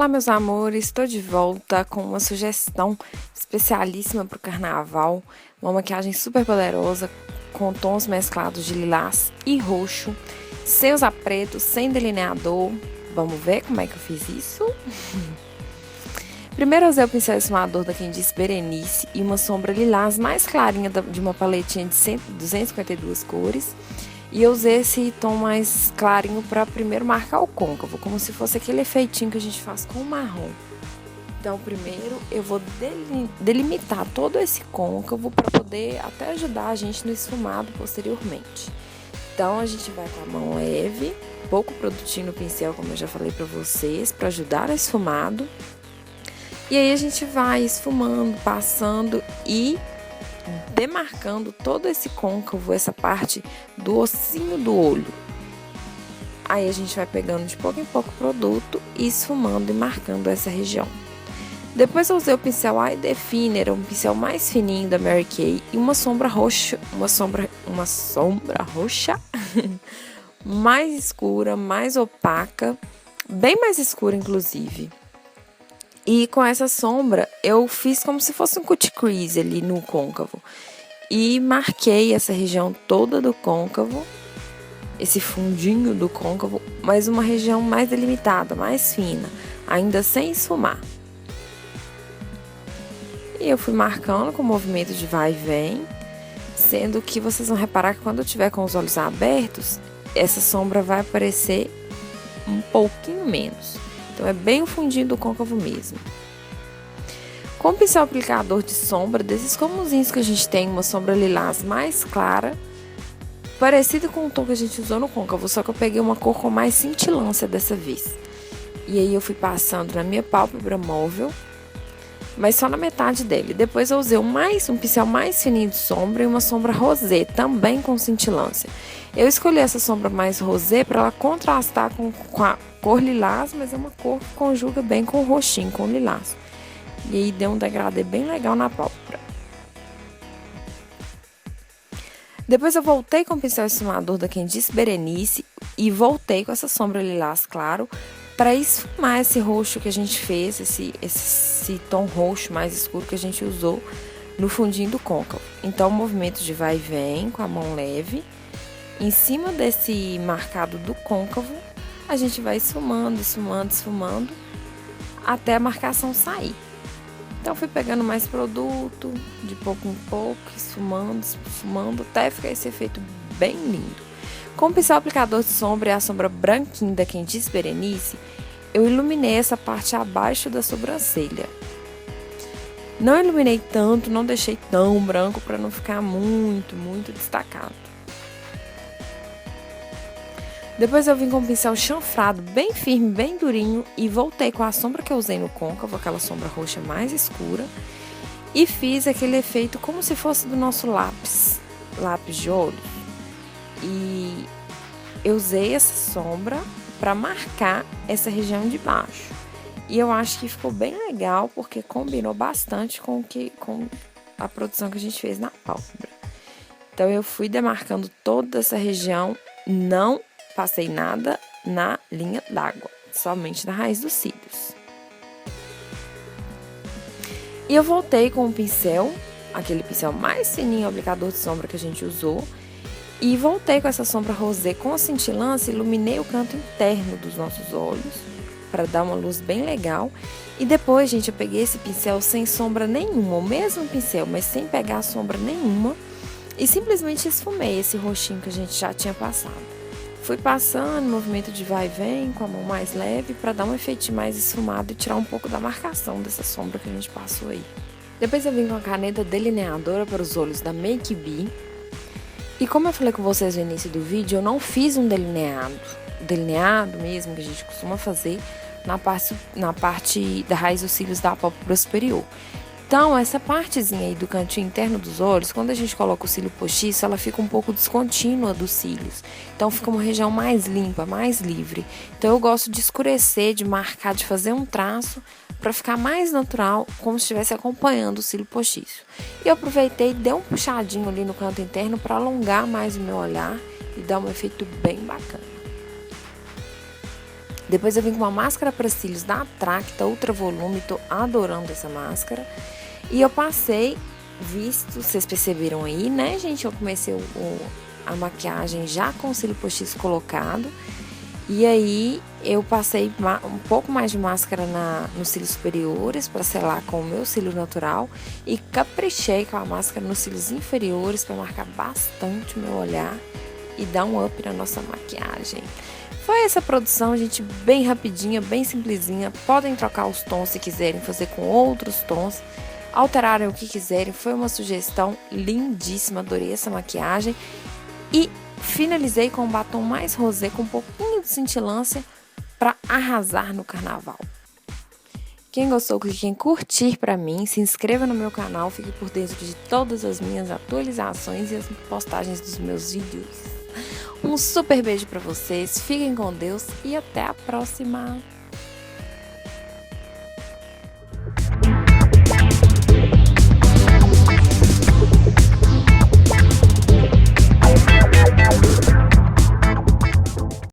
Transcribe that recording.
Olá, meus amores, estou de volta com uma sugestão especialíssima para o carnaval, uma maquiagem super poderosa com tons mesclados de lilás e roxo, sem usar preto, sem delineador. Vamos ver como é que eu fiz isso? Primeiro eu usei o pincel esfumador da Quem Disse Berenice e uma sombra lilás mais clarinha de uma paletinha de 252 cores. E eu usei esse tom mais clarinho para primeiro marcar o côncavo, como se fosse aquele efeitinho que a gente faz com o marrom. Então, primeiro eu vou delimitar todo esse côncavo para poder até ajudar a gente no esfumado posteriormente. Então, a gente vai com a mão leve, pouco produtinho no pincel, como eu já falei para vocês, para ajudar no esfumado. E aí a gente vai esfumando, passando e demarcando todo esse côncavo, essa parte do ossinho do olho. Aí a gente vai pegando de pouco em pouco o produto e esfumando e marcando essa região. Depois eu usei o pincel Eye Definer, um pincel mais fininho da Mary Kay e uma sombra roxa, mais escura, mais opaca, bem mais escura inclusive. E com essa sombra, eu fiz como se fosse um cut crease ali no côncavo. E marquei essa região toda do côncavo, esse fundinho do côncavo, mas uma região mais delimitada, mais fina, ainda sem esfumar. E eu fui marcando com movimento de vai e vem, sendo que vocês vão reparar que quando eu tiver com os olhos abertos, essa sombra vai aparecer um pouquinho menos. Então, é bem o fundinho do côncavo mesmo. Com o pincel aplicador de sombra, desses comuzinhos que a gente tem, uma sombra lilás mais clara, parecido com o tom que a gente usou no côncavo, só que eu peguei uma cor com mais cintilância dessa vez. E aí, eu fui passando na minha pálpebra móvel, mas só na metade dele. Depois, eu usei um pincel mais fininho de sombra e uma sombra rosé, também com cintilância. Eu escolhi essa sombra mais rosé para ela contrastar com a cor lilás, mas é uma cor que conjuga bem com o roxinho, com o lilás. E aí deu um degradê bem legal na pálpebra. Depois eu voltei com o pincel esfumador da Quem Disse Berenice e voltei com essa sombra lilás claro para esfumar esse roxo que a gente fez, esse tom roxo mais escuro que a gente usou no fundinho do côncavo. Então, movimento de vai e vem com a mão leve. Em cima desse marcado do côncavo, a gente vai esfumando, até a marcação sair. Então, fui pegando mais produto, de pouco em pouco, esfumando, até ficar esse efeito bem lindo. Com o pincel aplicador de sombra e a sombra branquinha da Quem Disse Berenice, eu iluminei essa parte abaixo da sobrancelha. Não iluminei tanto, não deixei tão branco para não ficar muito destacado. Depois eu vim com o pincel chanfrado, bem firme, bem durinho, e voltei com a sombra que eu usei no côncavo, aquela sombra roxa mais escura, e fiz aquele efeito como se fosse do nosso lápis de olho. E eu usei essa sombra para marcar essa região de baixo. E eu acho que ficou bem legal, porque combinou bastante com a produção que a gente fez na pálpebra. Então eu fui demarcando toda essa região, não passei nada na linha d'água, somente na raiz dos cílios. E eu voltei com o pincel, aquele pincel mais fininho, aplicador de sombra que a gente usou, e voltei com essa sombra rosé com a cintilância, iluminei o canto interno dos nossos olhos, para dar uma luz bem legal. E depois, gente, eu peguei esse pincel sem sombra nenhuma, o mesmo pincel, mas sem pegar sombra nenhuma, e simplesmente esfumei esse roxinho que a gente já tinha passado. Fui passando, movimento de vai e vem, com a mão mais leve, para dar um efeito mais esfumado e tirar um pouco da marcação dessa sombra que a gente passou aí. Depois eu vim com a caneta delineadora para os olhos da Make Be. E como eu falei com vocês no início do vídeo, eu não fiz um delineado mesmo, que a gente costuma fazer na parte da raiz dos cílios da pálpebra superior. Então, essa partezinha aí do cantinho interno dos olhos, quando a gente coloca o cílio postiço, ela fica um pouco descontínua dos cílios. Então, fica uma região mais limpa, mais livre. Então, eu gosto de escurecer, de marcar, de fazer um traço para ficar mais natural, como se estivesse acompanhando o cílio postiço. E eu aproveitei e dei um puxadinho ali no canto interno para alongar mais o meu olhar e dar um efeito bem bacana. Depois eu vim com uma máscara para cílios da Tracta Ultra Volume, tô adorando essa máscara. E eu passei, vocês perceberam aí, né, gente? Eu comecei a maquiagem já com o cílio postiço colocado. E aí eu passei um pouco mais de máscara nos cílios superiores para selar com o meu cílio natural. E caprichei com a máscara nos cílios inferiores para marcar bastante o meu olhar e dar um up na nossa maquiagem. Foi essa produção, gente, bem rapidinha, bem simplesinha. Podem trocar os tons se quiserem, fazer com outros tons. Alterarem o que quiserem, foi uma sugestão lindíssima, adorei essa maquiagem. E finalizei com um batom mais rosé, com um pouquinho de cintilância, para arrasar no carnaval. Quem gostou, clique em curtir para mim, se inscreva no meu canal, fique por dentro de todas as minhas atualizações e as postagens dos meus vídeos. Um super beijo para vocês, fiquem com Deus e até a próxima!